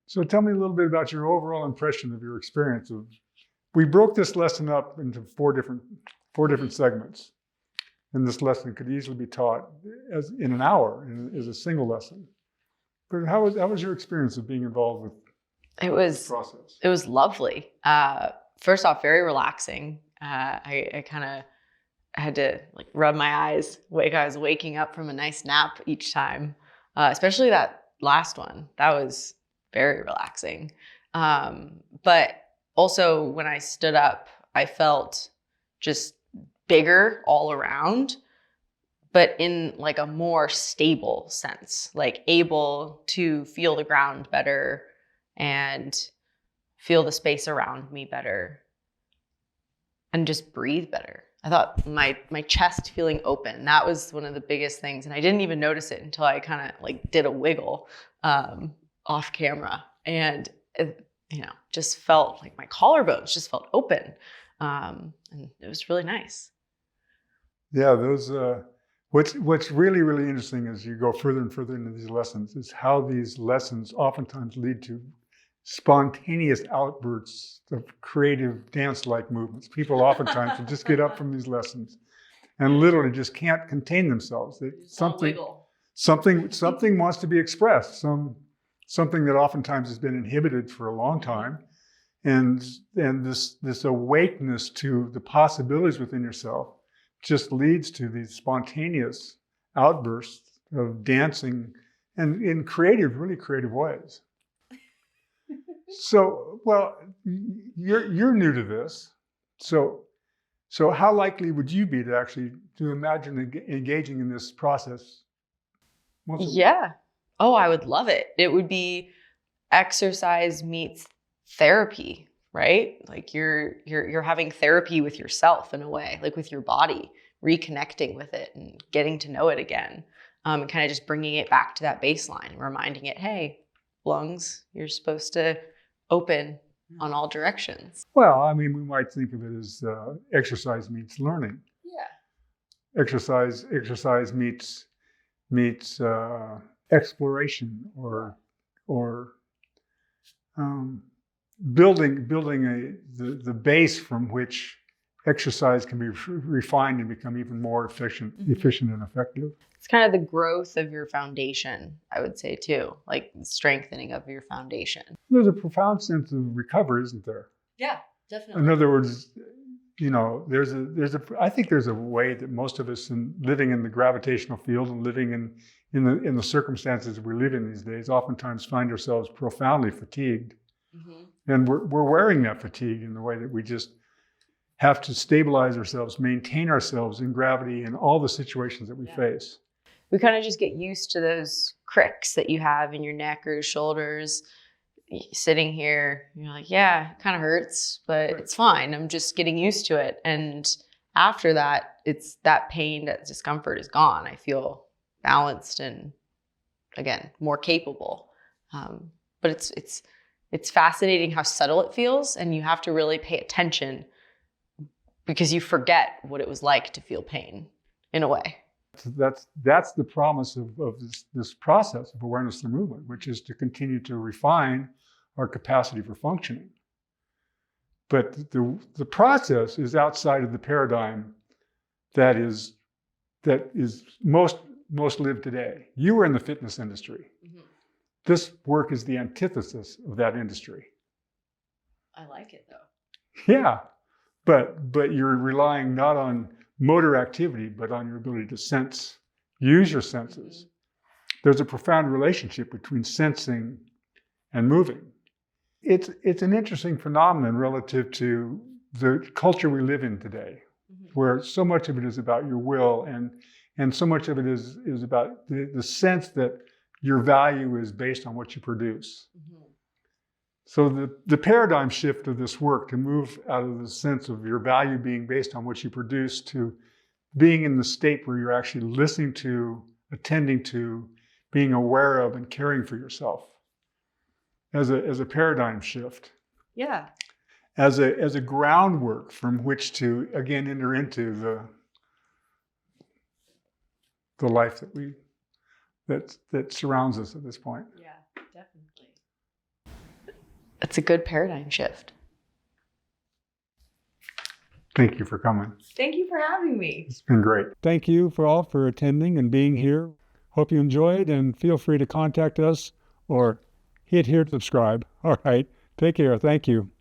So tell me a little bit about your overall impression of your experience of. We broke this lesson up into four different segments, and this lesson could easily be taught as in an hour as a single lesson. But how was your experience of being involved with this process? It was lovely. First off, very relaxing. I kind of had to like rub my eyes. I was waking up from a nice nap each time, especially that last one. That was very relaxing. But also when I stood up, I felt just bigger all around, but in like a more stable sense, like able to feel the ground better and feel the space around me better and just breathe better. I thought my chest feeling open, that was one of the biggest things. And I didn't even notice it until I kind of like did a wiggle off camera. And it, just felt like my collarbones just felt open. And it was really nice. Yeah, those, what's really, really interesting as you go further and further into these lessons is how these lessons oftentimes lead to spontaneous outbursts of creative dance-like movements. People oftentimes will just get up from these lessons and literally just can't contain themselves. Something wants to be expressed, something that oftentimes has been inhibited for a long time. And this awakeness to the possibilities within yourself just leads to these spontaneous outbursts of dancing and in really creative ways. So, well, you're new to this. So how likely would you be to imagine engaging in this process? Yeah. Oh, I would love it. It would be exercise meets therapy, right? Like you're having therapy with yourself in a way, like with your body, reconnecting with it and getting to know it again, and kind of just bringing it back to that baseline and reminding it, hey, lungs, you're supposed to open on all directions. Well, I mean, we might think of it as exercise meets learning. Yeah. Exercise meets exploration or building the base from which exercise can be refined and become even more efficient and effective. It's kind of the growth of your foundation, I would say too, like the strengthening of your foundation. There's a profound sense of recovery, isn't there? Yeah, definitely. In other words, I think there's a way that most of us living in the gravitational field and living in the circumstances we live in these days oftentimes find ourselves profoundly fatigued. Mm-hmm. And we're wearing that fatigue in the way that we just have to stabilize ourselves, maintain ourselves in gravity in all the situations that we face. We kind of just get used to those cricks that you have in your neck or your shoulders. Sitting here, you're like, yeah, it kind of hurts, but it's fine. I'm just getting used to it. And after that, it's that pain, that discomfort is gone. I feel balanced and, again, more capable. But it's fascinating how subtle it feels, and you have to really pay attention because you forget what it was like to feel pain in a way. That's the promise of this process of awareness through movement, which is to continue to refine our capacity for functioning. But the process is outside of the paradigm that is most lived today. You were in the fitness industry. Mm-hmm. This work is the antithesis of that industry. I like it though. Yeah, but you're relying not on motor activity, but on your ability to use your senses. Mm-hmm. There's a profound relationship between sensing and moving. It's an interesting phenomenon relative to the culture we live in today, mm-hmm. where so much of it is about your will and so much of it is about the sense that your value is based on what you produce. Mm-hmm. So the paradigm shift of this work to move out of the sense of your value being based on what you produce to being in the state where you're actually listening to, attending to, being aware of, and caring for yourself as a paradigm shift. Yeah. As a groundwork from which to again enter into the life that surrounds us at this point. Yeah, definitely. it's a good paradigm shift. Thank you for coming. Thank you for having me. It's been great. Thank you for all for attending and being here. Hope you enjoyed, and feel free to contact us or hit here to subscribe. All right. Take care. Thank you.